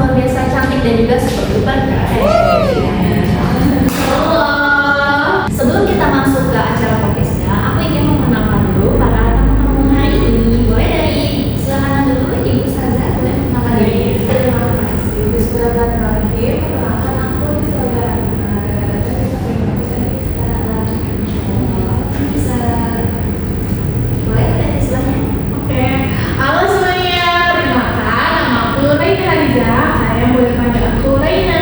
luar biasa cantik dan juga super Sebelum kita masuk ke acara podcastnya, aku ingin memperkenalkan dulu para tamu-tamu hari ini. Boleh dari silakan dulu Ibu Saza, boleh memperkenalkan diri. Terima kasih. Bismillahirrahmanirrahim. Perkenalkan aku Saza. Bisa boleh dari sebelahnya. Oke, halo semuanya, perkenalkan nama aku Raina Hariza. Kalian boleh panggil aku Raina.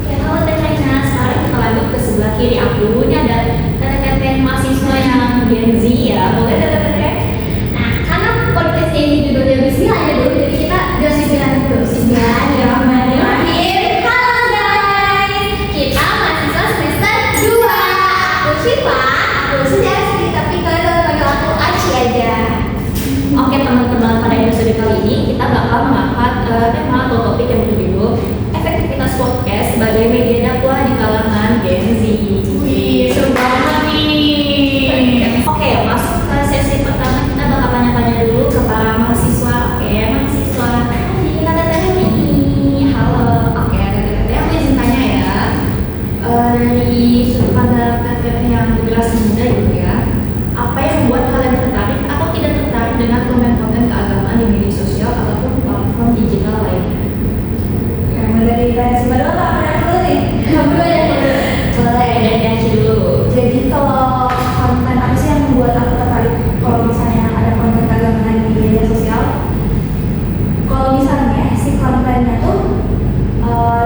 Oke, halo Teh Raina. Sekarang kita lanjut ke sebelah kiri aku. Ini ada teteh-teteh mahasiswa yang Gen Z ya. Boleh teteh-teteh? Nah, karena podcast ini judulnya Bismillah ya dulu, jadi kita udah Bismillah dulu. Bismillahirrahmanirrahim. Halo guys, kita mahasiswa semester 2. Aku Syifa, aku Sujati, tapi kalian boleh panggil aku Aci aja. Oke teman-teman, pada episode kali ini kita bakal mengangkat tema atau topik yang berjudul efektivitas podcast sebagai media dakwah di kalangan Gen Z. Wih, seru banget nih. Oke, masuk ke sesi pertama, kita bakal tanya-tanya dulu ke para mahasiswa. Oke, mahasiswa. Kita tanya nih. Halo. Oke, teteh aku izin tanya ya. Dari sudut pandang teteh yang generasi muda gitu ya, apa yang membuat kalian tertarik atau tidak tertarik dengan konten-konten keagamaan di media sosial ataupun platform digital lainnya? Yang dari PSI dulu apa yang dulu nih? Kamu dulu ya. Boleh, dari Aci dulu. Jadi kalau konten apa sih yang membuat aku tertarik kalau misalnya ada konten keagamaan di media sosial? Kalau misalnya si kontennya tuh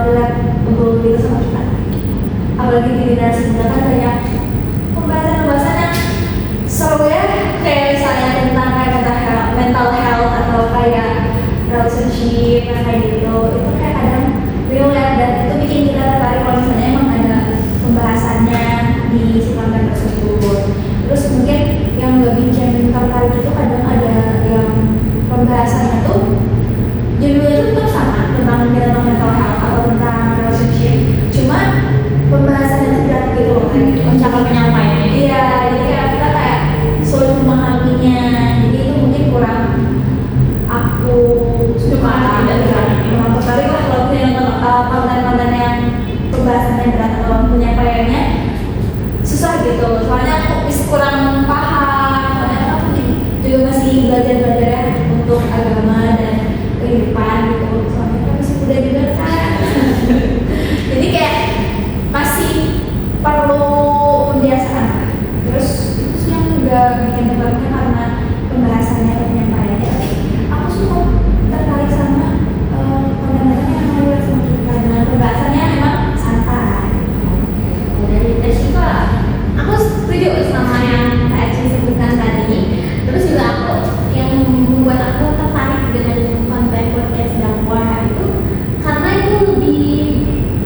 relatable gitu sama kita. Apalagi di generasi muda kan banyak pembahasan-pembahasan yang seru ya, kayak misalnya tentang kayak mental health atau kayak relationship kayak gitu. Itu kayak kadang relate dan itu bikin kita tertarik kalau misalnya emang ada pembahasannya di si konten tersebut. Terus mungkin yang nggak bikin tertarik itu kadang ada yang pembahasannya tuh judulnya tuh tetap sama tentang mental health atau tentang relationship, cuma pembahasannya tuh berat gitu loh, kayak Cara penyampaiannya. iya, jadi kayak kita kayak sulit memahaminya, jadi itu mungkin kurang aku suka dan kurang tertarik lah kalau punya konten-konten yang pembahasannya berat atau penyampaiannya susah gitu, soalnya aku kurang paham, soalnya aku juga masih belajar ya untuk agama dan kehidupan gitu, soalnya kan masih muda juga kan. Jadi kayak masih perlu pembiasaan. Terus itu sih yang juga bikin tertariknya karena pembahasannya dan penyampaiannya. Aku suka tertarik sama konten-konten yang relate sama kita dengan pembahasannya memang santai. Dari Teh Syifa. Aku setuju sama yang Kak Aci sebutkan tadi. Terus juga aku yang membuat aku tertarik dengan konten podcast dakwah itu karena itu lebih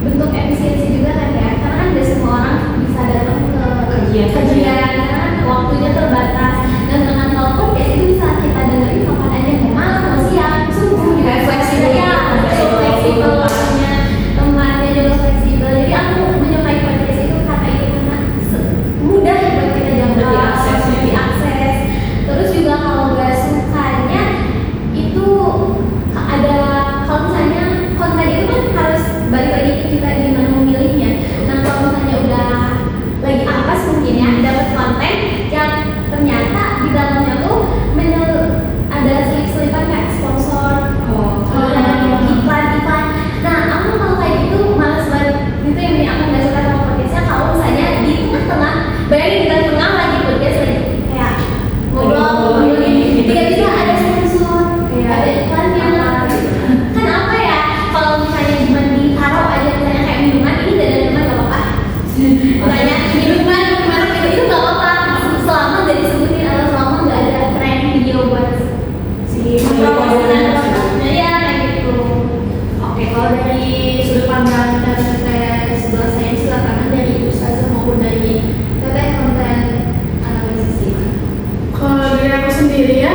bentuk efisiensi juga kan ya. Karena kan tidak semua orang bisa datang ke kajian karena waktunya terbatas. Dan dengan kalau podcast itu bisa kita dengerin kapan aja, mau malam, mau siang, subuh juga fleksibel ya. Fleksibel waktunya, tempatnya juga fleksibel. Jadi aku menyukai podcast itu karena mudah buat kita jangkau, diakses. Terus juga kalau nggak sukanya itu ada, kalau misalnya konten itu kan harus balik lagi ke kita gimana memilihnya. Nah kalau misalnya udah lagi apes mungkin ya dapat konten yang ternyata di dalamnya tuh ada selip-selipan kayak sponsor, iklan. Nah aku kalau kayak gitu males banget, itu yang bikin aku nggak suka sama podcastnya. Kalau misalnya di tengah-tengah, bayangin di tengah lagi podcast lagi kayak ngobrol gini, tiba-tiba ada sponsor, ada iklannya. Kan apa ya? Kalau misalnya cuma ditaruh aja misalnya kayak minuman, ini tidak ada minuman nggak apa-apa. Misalnya minuman itu nggak apa-apa, selama nggak disebutin atau selama nggak ada tren video buat si promosinya ya kayak gitu. Oke, kalau dari sudut pandang teteh sebelah saya silakan dari Ustazah maupun dari teteh konten analisis ini. Kalau dari aku sendiri ya,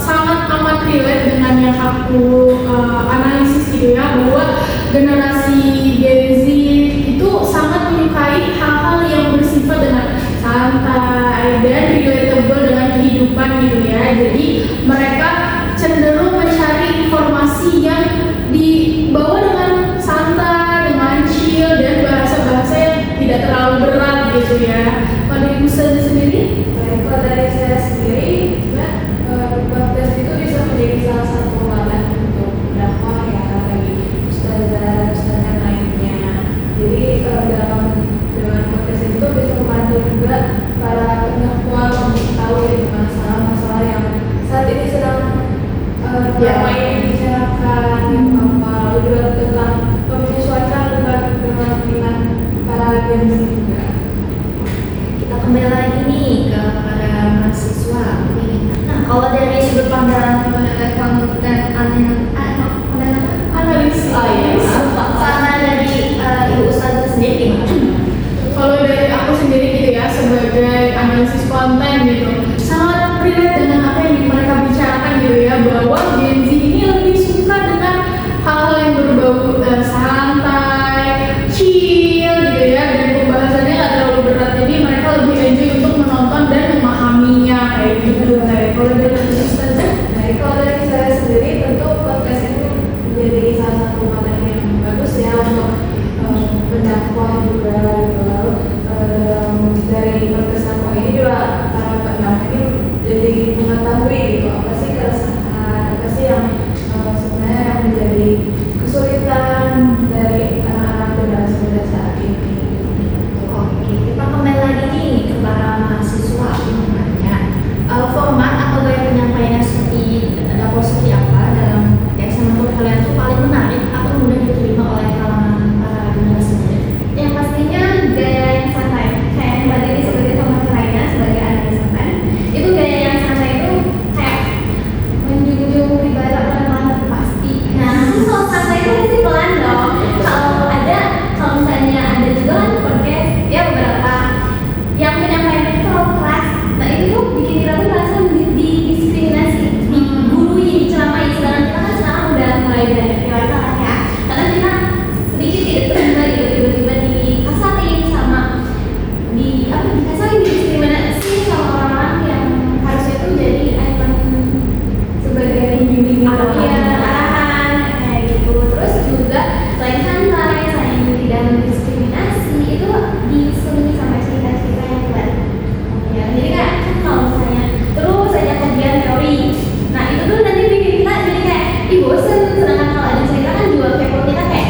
sangat amat relate dengan yang aku analisis gitu ya, bahwa generasi Gen Z itu sangat menyukai hal-hal yang bersifat dengan santai dan relatable dengan kehidupan gitu ya. Jadi mereka cenderung mencari informasi yang selama ini dibicarakan apa juga tentang menyesuaikan dengan minat para Gen Z juga. Kita kembali lagi nih ke para mahasiswa. Nah, kalau dari sudut pandang konten Analis sama dari Ibu Ustazah sendiri gimana? kalau dari aku sendiri gitu ya, sebagai analisis konten gitu, sangat relate dengan apa yang mereka bicarakan gitu ya, bahwa Gen Z ini lebih suka dengan hal-hal yang berbau santai, chill gitu ya, dan pembahasannya nggak terlalu berat, jadi mereka lebih enjoy untuk menonton dan memahaminya kayak gitu. Kalau dari Ustazah, kalau dari saya sendiri tentu podcast ini menjadi salah satu materi yang bagus ya untuk pendakwah juga gitu. Lalu dari podcast dakwah ini juga para pendakwah ini jadi mengetahui gitu apa sih keresahan, apa sih yang sebenarnya yang menjadi kesulitan dari anak-anak generasi muda saat ini. Oke, kita kembali lagi nih ke para mahasiswa. Aku mau nanya, format atau gaya penyampaiannya seperti apa dalam podcast yang menurut kalian tuh paling menarik atau mudah diterima oleh kalangan para generasi muda? Yang pastinya gaya yang santai, kayak Mbak Dewi sebagai teman lainnya sebagai analis konten, itu gaya yang santai itu kayak menjunjung pribadi pelan-pelan pasti. Nah, kalau santai itu pasti pelan dong. Kalau misalnya ada juga kan podcast ya beberapa yang penyampaiannya itu terlalu keras. Nah itu tuh bikin kita tuh merasa didiskriminasi, digurui, diceramai. Sedangkan kita kan sekarang udah mulai belajar dewasa lah ya. Karena kita sedikit tidak terima gitu tiba-tiba dikasarin sama dikasarin, didiskriminasi sama orang-orang yang harusnya tuh jadi icon sebagai pembimbing arahan kayak gitu. Terus juga selain santai, selain tidak mendiskriminasi, itu diselingi sama cerita-cerita yang berat. Ya, jadi kayak kan kalau misalnya terus saja kajian teori, nah itu tuh nanti bikin kita jadi kayak bosen. Sedangkan kalau ada cerita kan jual kepo kita kayak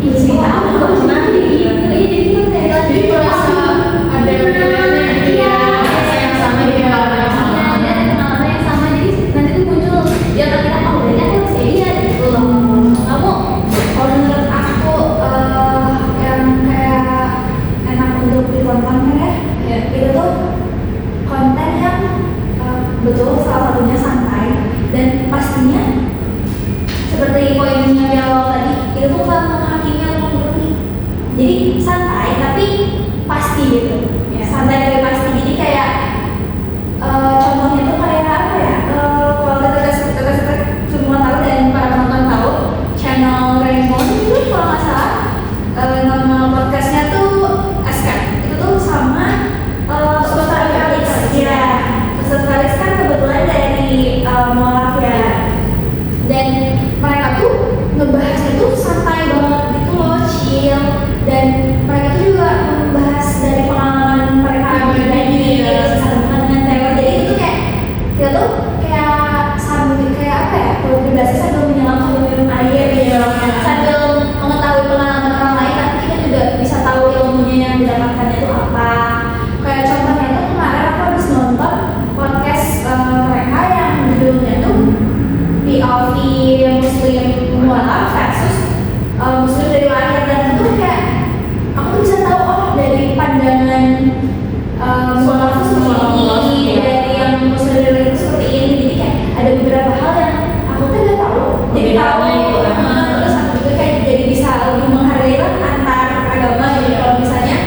cerita apa gimana gitu. Jadi kita kayak Jadi merasa ada bedanya gitu ya, rasa yang sama di pengalaman yang sama. dan pengalaman yang sama, jadi nanti tuh muncul ya kita berarti aku harus kayak dia gitu loh. Kamu Kalau menurut aku yang kayak enak untuk ditonton kan ya, itu tuh konten yang betul salah satunya santai dan pastinya seperti poinnya di awal tadi itu tuh nggak menghakimi atau menggurui. Jadi santai tapi pasti gitu, santai tapi pasti. Jadi kayak contohnya tuh kayak apa ya? Kalau kita semua tahu dan para penonton tahu channel Raymond itu kalau nggak salah nama podcastnya tuh SK itu tuh sama Ustaz Felix ya. Ustaz Felix kan kebetulan dari Mualaf ya, dan mereka tuh ngebahasnya tuh santai banget gitu loh, chill, dan mereka tuh juga membahas dari pengalaman mereka pribadi dengan tema. Jadi itu kayak kita tuh kayak sambil kayak apa ya, kalau pribadi sambil menyelam sambil minum air gitu, sambil mengetahui pengalaman orang lain, tapi kita juga bisa tahu ilmunya yang didapatkannya itu apa. Kayak contohnya tuh kemarin aku habis nonton podcast mereka yang judulnya tuh POV Muslim Mualaf versus Muslim dari lahir, dan itu kayak aku tuh bisa tahu oh dari pandangan Mualaf tuh seperti ini, dari yang Muslim dari lahir tuh seperti ini. Jadi kayak ada beberapa hal yang aku tuh nggak tahu, jadi tahu terus aku tuh kayak jadi bisa lebih menghargai lah antar agama gitu. Kalau misalnya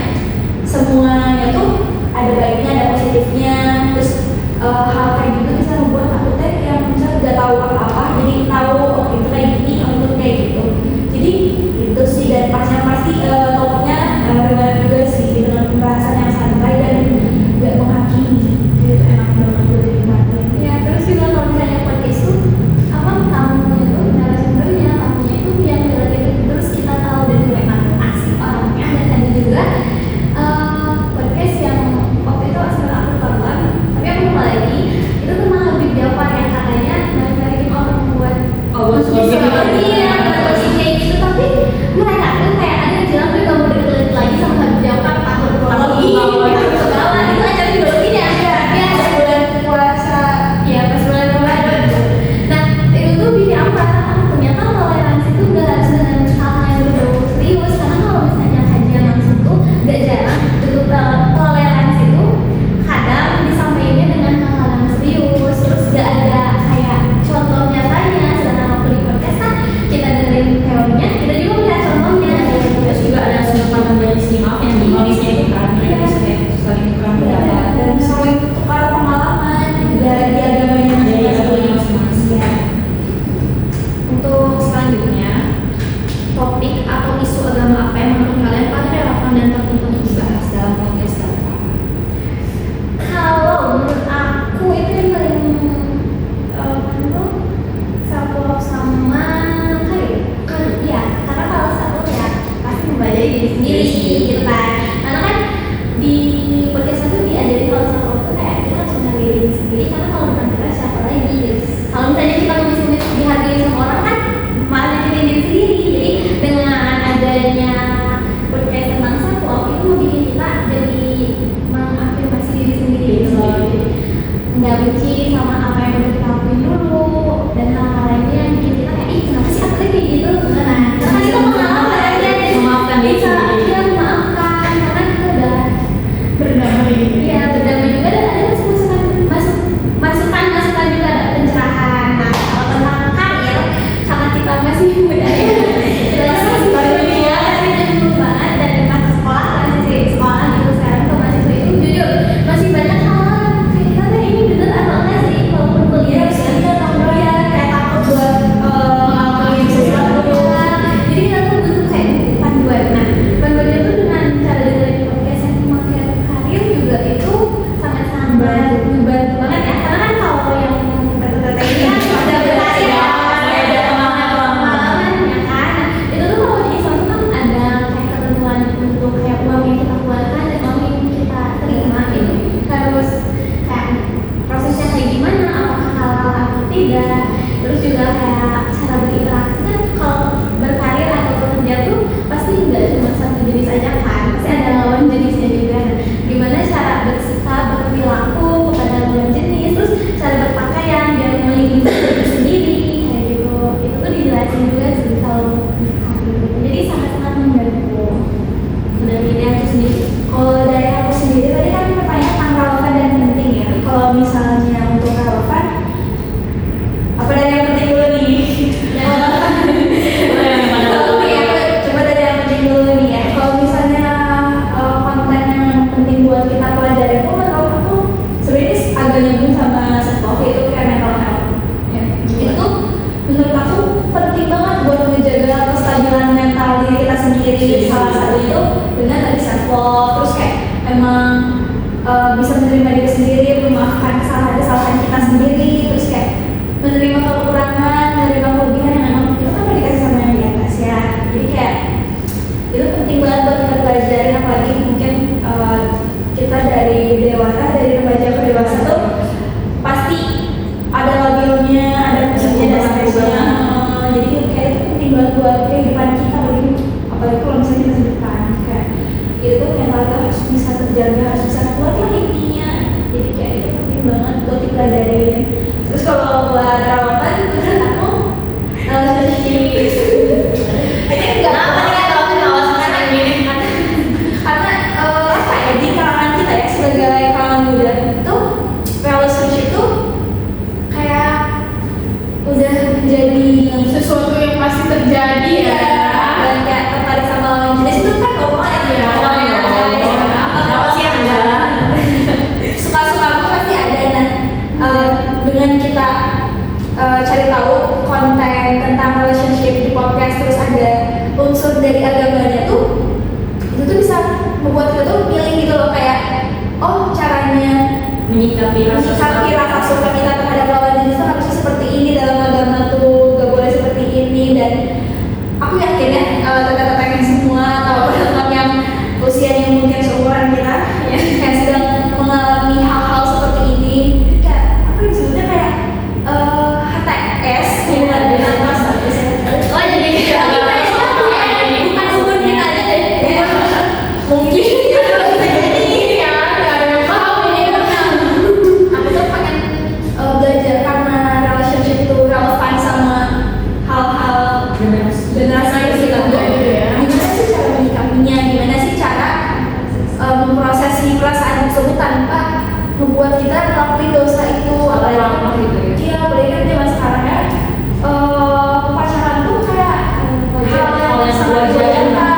semuanya tuh ada baiknya ada positifnya, terus hal kayak gitu bisa membuat aku teh yang bisa nggak tahu apa-apa jadi tahu oh itu kayak gini, oh itu kayak gitu. Jadi itu sih, dan pasti topiknya relate juga sih dengan pembahasan yang santai dan nggak menghakimi. Jadi itu enak banget buat dinikmatin. ya, terus juga kalau misalnya podcast itu apa tamunya tuh narasumbernya, tamunya itu yang related, terus kita tahu dari mereka tuh asli orangnya. Dan ada juga podcast yang waktu itu sempat aku tonton, tapi aku lupa lagi, itu salah satunya itu dengan tadi self love, terus kayak emang bisa menerima diri sendiri, memaafkan kesalahan kita sendiri, terus kayak menerima kekurangan, menerima kelebihan yang emang itu kan udah dikasih sama yang di atas ya. Jadi kayak itu penting banget buat kita pelajarin, apalagi mungkin kita dari dewasa, dari remaja ke dewasa tuh pasti ada labilnya, ada pusatnya dan stresnya. Jadi kayak itu penting banget buat kehidupan kita, apalagi kalau misalnya masa depan kayak itu tuh mental kita harus bisa terjaga, harus bisa kuat lah intinya. Jadi kayak itu penting banget buat dipelajarin. Terus kalau buat Rawan, menurut aku ini enggak karena di kalangan kita ya sebagai kalangan muda itu relationship tuh kayak udah jadi sesuatu yang pasti terjadi ya. Dan kayak tertarik sama lawan jenis itu kan normal ya. Suka-suka aku pasti ada. Nah, dengan kita cari tahu konten tentang relationship di podcast, terus ada unsur dari agamanya tuh, itu tuh bisa membuat kita tuh pilih gitu loh, kayak oh caranya menyikapi rasa suka kita terhadap lawan jenis tuh harusnya seperti ini, dalam agama tuh gak boleh seperti ini. Dan aku yakin ya tetap-tetap semua atau teman yang usianya mungkin seumuran kita yang sedang mengalami hal-hal seperti ini, kayak apa yang sebenarnya kayak HTS bukan dengan mas oh jadi bukan umur kita aja deh mungkin aku tuh pengen belajar karena relationship itu relevan sama hal-hal generasi kita. Gimana sih cara menyikapinya, gimana sih cara memprosesi perasaan tersebut tanpa membuat kita melakukan dosa itu. Apalagi iya, apalagi kan zaman sekarang ya pacaran tuh kayak hal yang sangat wajar kan.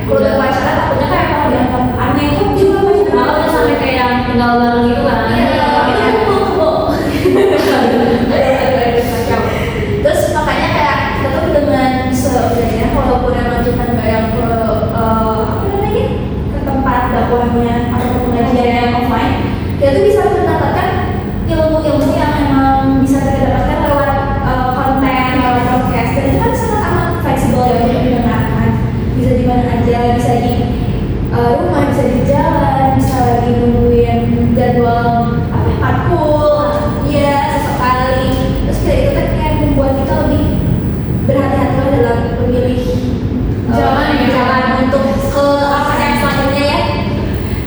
Kalau udah pacaran takutnya kayak kalau dianggap aneh kok juga pacaran udah sampai kayak yang tinggal bareng gitu kan. Terus makanya kayak kita tuh dengan sebenarnya walaupun emang kita nggak yang ke ke tempat dakwahnya atau ke pengajian yang offline, kita tuh bisa mendapatkan ilmu-ilmu yang emang bisa kita dapatkan lewat konten, lewat podcast, dan itu kan sangat amat fleksibel ya untuk didengarkan. Bisa di mana aja, bisa di rumah, bisa di jalan, bisa lagi nungguin jadwal parkul, ya sesekali. Terus kayak itu kan kayak membuat kita lebih berhati-hati dalam memilih jalan untuk ke apa yang selanjutnya ya.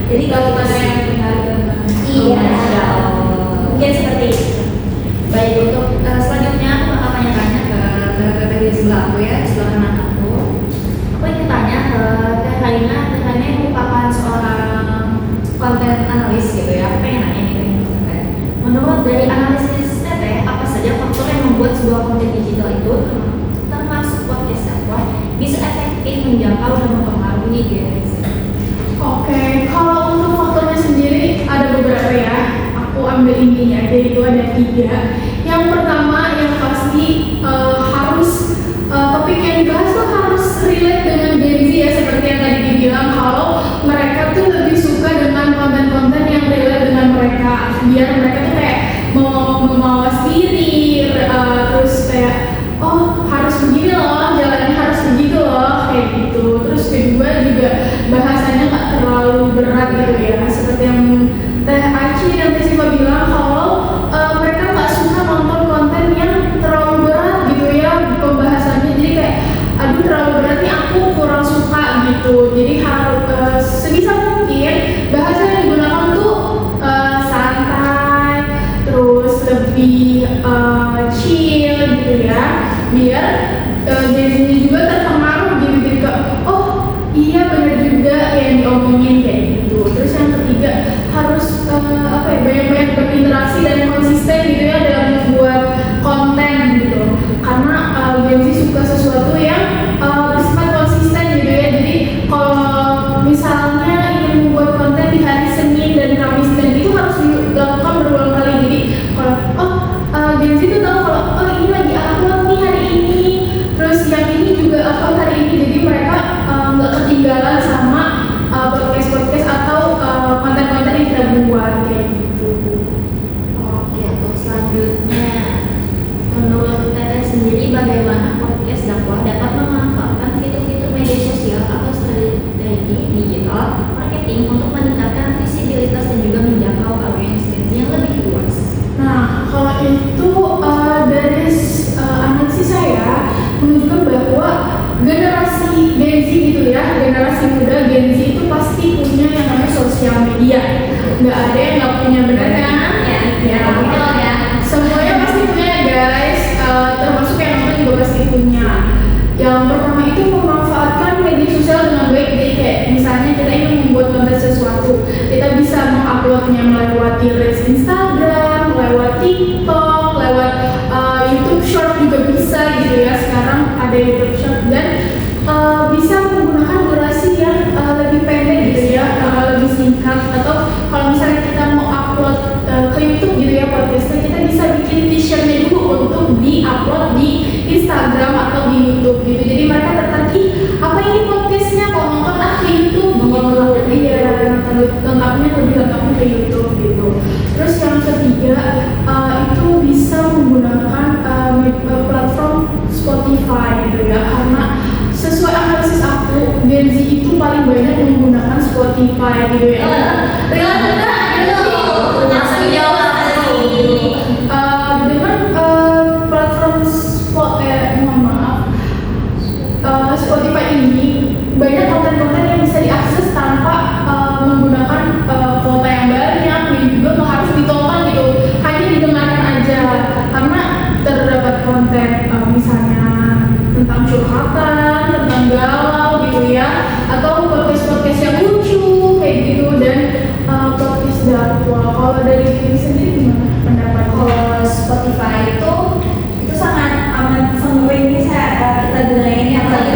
Jadi kalau kita yang benar iya, mungkin seperti itu. Baik, untuk selanjutnya aku bakal tanya-tanya ke di sebelah aku ya, di sebelah kanan aku. Aku ingin tanya ke Teh Raina. Teh Raina yang merupakan seorang konten analis gitu ya. Aku pengen nanya nih konten. Menurut dari analisis Teh, apa saja faktor yang membuat sebuah konten digital itu termasuk podcast dakwah bisa efektif menjangkau dan mempengaruhi generasi? Oke, kalau untuk faktornya sendiri ada beberapa ya. Aku ambil intinya aja, itu ada 3. Yang pertama yang pasti harus topik yang dibahas tuh harus relate dengan Gen Z ya, seperti yang tadi dibilang kalau mereka tuh lebih suka dengan konten-konten yang relate dengan mereka, biar mereka tuh kayak mau memawas diri, terus kayak oh harus begini loh, jalannya harus begitu loh, kayak gitu. Terus kedua juga bahasanya nggak terlalu berat gitu ya, seperti yang Teh Aci dan Teh Siva bilang kalau mereka nggak suka nonton konten yang terlalu berat gitu ya pembahasannya, jadi kayak aduh terlalu berat nih aku kurang suka gitu. Jadi harus sebisa mungkin bahasa yang digunakan tuh santai, terus lebih chill gitu ya, biar Gen Z juga terpengaruh gitu, jadi kayak oh iya benar juga yang diomongin kayak gitu. Terus yang ketiga harus banyak-banyak berinteraksi dan konsisten gitu ya dalam membuat konten gitu, karena Gen Z suka sesuatu yang bersifat konsisten gitu ya. Jadi kalau misalnya ingin membuat konten di hari Senin dan Kamis, dan itu harus dilakukan berulang kali. Jadi kalau Gen Z itu tahu kalau ini lagi upload nih hari ini, terus yang ini juga upload hari ini, jadi mereka nggak ketinggalan dakwah dapat memanfaatkan fitur-fitur media sosial atau strategi digital marketing untuk meningkatkan visibilitas dan juga menjangkau audiens yang lebih luas. Nah, kalau itu dari analisis saya menunjukkan bahwa generasi Gen Z gitu ya, generasi muda Gen Z itu pasti punya yang namanya sosial media. Nggak ada yang nggak punya, benar kan? Ya, betul ya. Semuanya pasti punya guys, termasuk yang nonton juga pasti punya. Yang pertama itu memanfaatkan media sosial dengan baik. Jadi kayak misalnya kita ingin membuat konten sesuatu, kita bisa menguploadnya melewati reels Instagram, lewat TikTok, lewat YouTube Short juga bisa gitu ya. Sekarang ada YouTube Short dan bisa menggunakan durasi yang lebih pendek gitu ya, lebih singkat. Atau kalau misalnya kita mau upload ke YouTube gitu ya podcastnya, kita bisa bikin t-shirtnya dulu untuk di-upload di Instagram atau di YouTube gitu. Jadi mereka tertarik, apa ini podcastnya, kok nonton ke YouTube gitu. Iya, lengkapnya lebih lengkapnya ke YouTube gitu. Terus yang ketiga itu bisa menggunakan platform Spotify gitu ya, karena sesuai analisis aku, Gen Z itu paling banyak menggunakan Spotify gitu ya. Langsung jawab tadi. Dengan platform Spotify ini banyak konten-konten yang bisa diakses tanpa menggunakan kuota yang banyak dan juga nggak harus ditonton gitu, hanya didengarkan aja, karena terdapat konten misalnya tentang curhatan, tentang galau gitu ya, atau podcast-podcast yang lucu kayak gitu, dan podcast dakwah. Kalau dari diri sendiri gimana pendapat? Kalau Spotify itu sangat amat sering bisa kita gunain, apalagi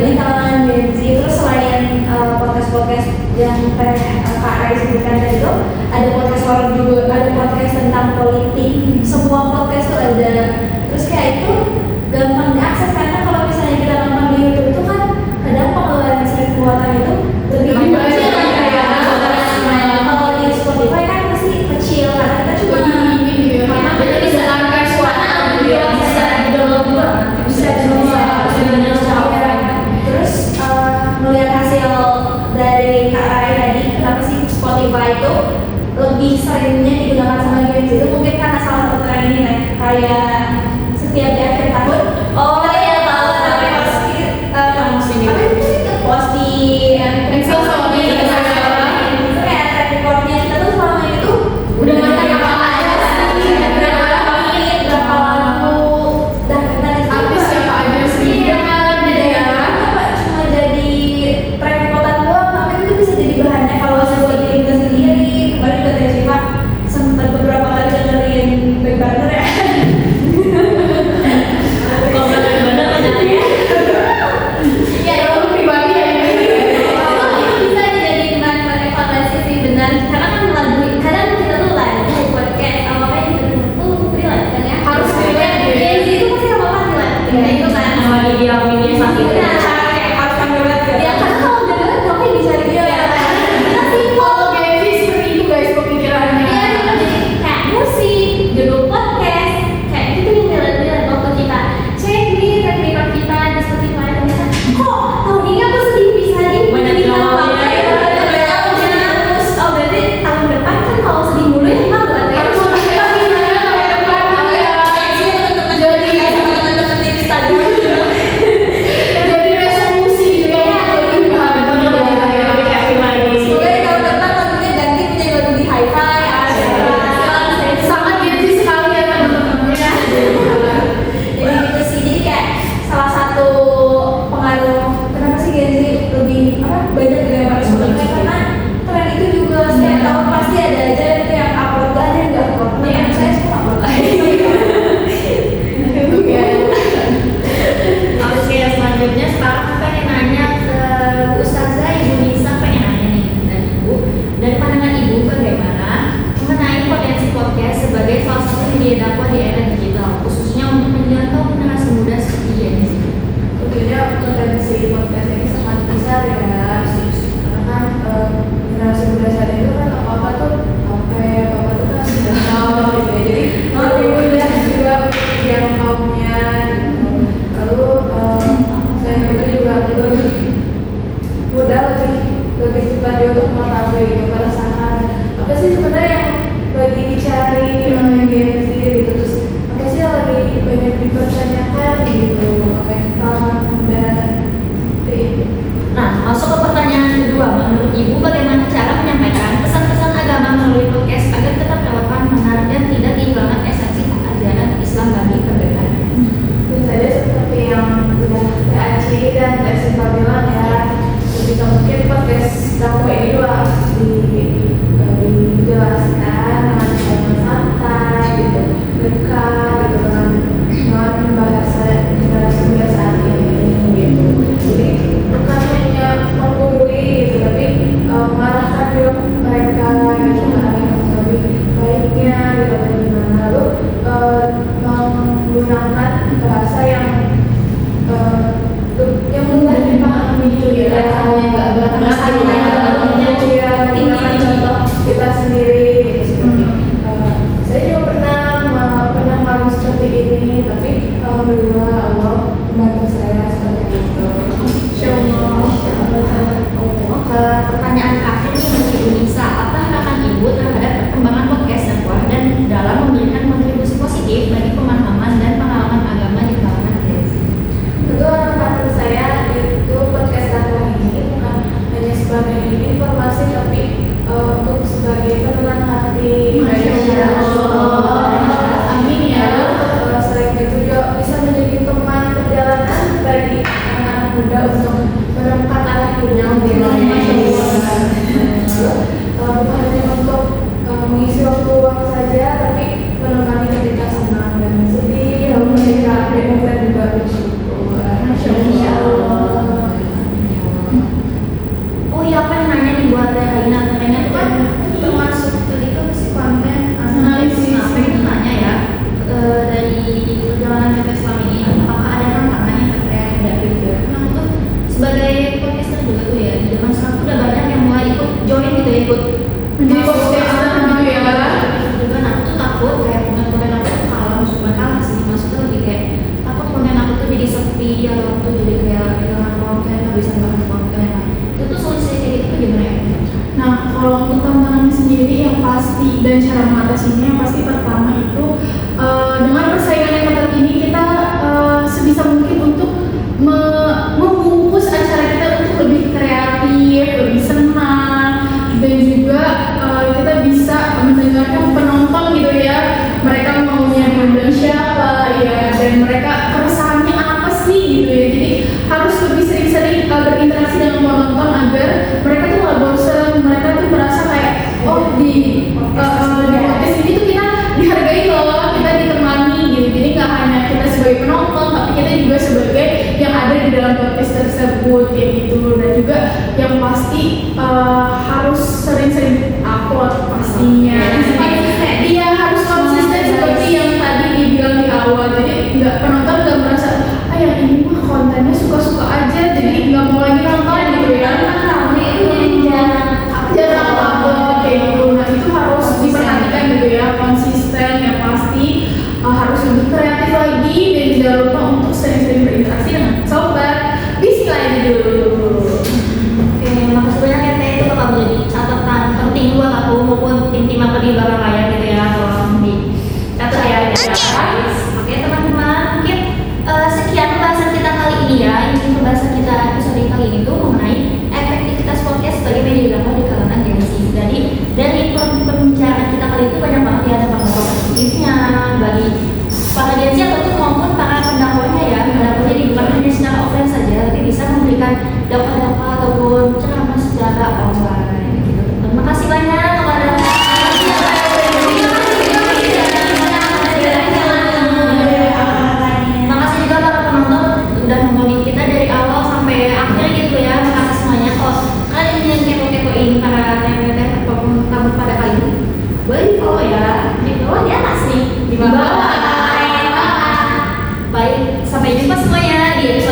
di kalangan Gen Z. Terus selain podcast-podcast yang Kak Rai sebutkan tadi itu, ada podcast horor juga, ada podcast tentang politik, semua podcast itu ada. Terus kayak itu gampang diakses, karena kalau misalnya kita nonton di YouTube itu kan kadang pengeluaran listrik kuota itu lebih kecil kan, kayak kalau di Spotify kan pasti kecil karena kita cuma Karena kita bisa dengarkan suara audio, bisa download juga, bisa dengar secara. Terus melihat hasil dari Kak Rai tadi, kenapa sih Spotify itu lebih seringnya digunakan sama Gen Z itu mungkin karena salah satu tren ini nih, kayak setiap di akhir tahun. Oh iya, tahu, tapi pasti apa itu post di Excel sama di itu kayak track recordnya kita tuh selama itu udah nggak apa aja sih, berapa menit, berapa lagu, dan kita artis siapa aja sih ya, cuma jadi track recordan doang, tapi itu bisa jadi bahan evaluasi buat diri kita sendiri. Kemarin juga Teh Syifa sempat beberapa kali dengerin Back Burner ya. ya kalau pribadi ya Bisa dijadiin bahan evaluasi sih, benar. Karena kan lagu, kadang kita tuh lagu podcast apa kayak kita denger tuh relate kan ya. Harus relate ya. Gen Z itu pasti apa-apa relate. Kayak itu kan. Sama media saat itu. Harus ambil Ya karena kalau udah relate kamu bisa gitu ya. Kita sih kalau Gen Z seperti itu guys pemikirannya. Iya, kita jadi kayak musik, judul podcast, kayak gitu yang relate-relate waktu kita cek nih track record kita di Spotify, ternyata kok tahun ini aku sedih bisa nih Banyak jadi galau apa ya. terus berarti tahun depan kan kalau sedih mulu ya emang berarti Harus memperhatikan tahun depan gitu ya. jadi teman-teman di Instagram Jadi gitu. Oke, dan itu. Nah, masuk ke pertanyaan kedua. Menurut Ibu, bagaimana cara menyampaikan pesan-pesan agama melalui podcast agar tetap relevan, menarik, dan tidak kehilangan esensi ajaran Islam bagi perbedaan? Tentu saja seperti yang udah TAC dan TAC bilang ya, sebisa mungkin podcast dakwah ini juga dijelaskan dengan cara santai gitu, dekat gitu, dengan bahasa generasi muda saat ini gitu. Jadi bukan hanya menggurui gitu, tapi mengarahkan juga mereka gitu ke arah yang lebih baiknya gitu, bagaimana lalu menggunakan bahasa yang mudah dipahami gitu ya, nggak menggunakan contoh kita sendiri gitu, seperti saya juga pernah ngalamin seperti ini, tapi alhamdulillah Allah membantu saya seperti itu. Ke pertanyaan terakhir nih dari Ibu Nisa, apa harapan Ibu terhadap perkembangan podcast dakwah dan dalam memberikan kontribusi positif bagi pemahaman dan pengalaman agama di kalangan Gen Z? Tentu harapan saya itu podcast dakwah ini bukan hanya sebagai informasi, tapi untuk sebagai penenang hati. Masya Allah. Amin ya. Selain itu juga bisa menjadi teman perjalanan bagi anak muda untuk menemukan arah hidupnya. Bukan hanya untuk mengisi waktu luang saja, tapi menemani ketika senang dan sedih, lalu ketika bingung dan juga bersyukur. Masya Allah. Oh iya, apa yang nanya nih buat Raina? Raina itu kan termasuk tadi itu si konten analisis. Nah, apa itu nanya ya, dari perjalanan kita selama ini, apakah ada tantangan yang terkait dari juga? Nah, itu sebagai podcaster juga tuh ya, di zaman sekarang tuh udah banyak yang mulai ikut join gitu ya, ikut Menjadi podcaster gitu ya. juga. Nah, aku tuh takut kayak konten aku tuh bukan kalah sih, maksudnya lebih kayak takut konten aku tuh jadi sepi atau aku tuh jadi kayak kehilangan konten, nggak bisa bahas konten. Nah, itu tuh solusi kayak gitu tuh gimana ya? Nah, kalau untuk tantangannya sendiri yang pasti dan cara mengatasinya yang pasti pertama itu dengan persaingan yang ketat ini kita sebisa mungkin untuk membungkus acara kita untuk lebih kreatif, lebih senang, dan juga kita bisa mendengarkan penonton gitu ya, mereka maunya ngundang siapa ya, dan mereka keresahannya apa sih gitu ya. Jadi harus lebih sering-sering berinteraksi dengan penonton agar mereka tuh nggak bosan, mereka tuh merasa kayak oh di podcast ini tuh kita dihargai loh, kita ditemani gitu. Jadi nggak hanya kita sebagai penonton, tapi kita juga sebagai yang ada di dalam podcast tersebut kayak gitu. Dan juga yang pasti harus sering-sering upload pastinya. Iya, harus konsisten seperti yang tadi dibilang di awal. Jadi penonton nggak merasa yang ini mah kontennya suka-suka aja, jadi nggak mau lagi nonton gitu ya. Ramai itu jadi Jarang upload kayak gitu. Nah, itu harus diperhatikan gitu ya, konsisten yang pasti, harus lebih kreatif lagi, dan jangan lupa untuk sering-sering berinteraksi dengan sobat. Bismillah aja dulu. Oke, makasih banyak ya Teh, itu bakal menjadi catatan penting buat aku maupun tim-tim apa di belakang layar gitu ya, tolong dicatat ya guys. Oke teman-teman, mungkin sekian pembahasan kita kali ini ya. Ini pembahasan kita episode kali ini tuh mengenai efektivitas podcast sebagai media dakwah di kalangan Gen Z. Jadi dari pembicaraan kita kali itu banyak banget ya, ada pengaruh positifnya bagi para Gen Z ataupun maupun para pendakwahnya ya. Pendakwahnya di bukan hanya secara offline saja, tapi bisa memberikan dakwah-dakwah ataupun ceramah secara online gitu. Terima kasih banyak kepada makasih juga para penonton udah nontonin kita dari awal sampai akhir gitu ya. Makasih semuanya. Kalau kalian yang kepo-kepoin para teh ataupun tamu pada kali ini, boleh di follow ya, di bawah di atas nih, di bawah. Baik, sampai jumpa semuanya di episode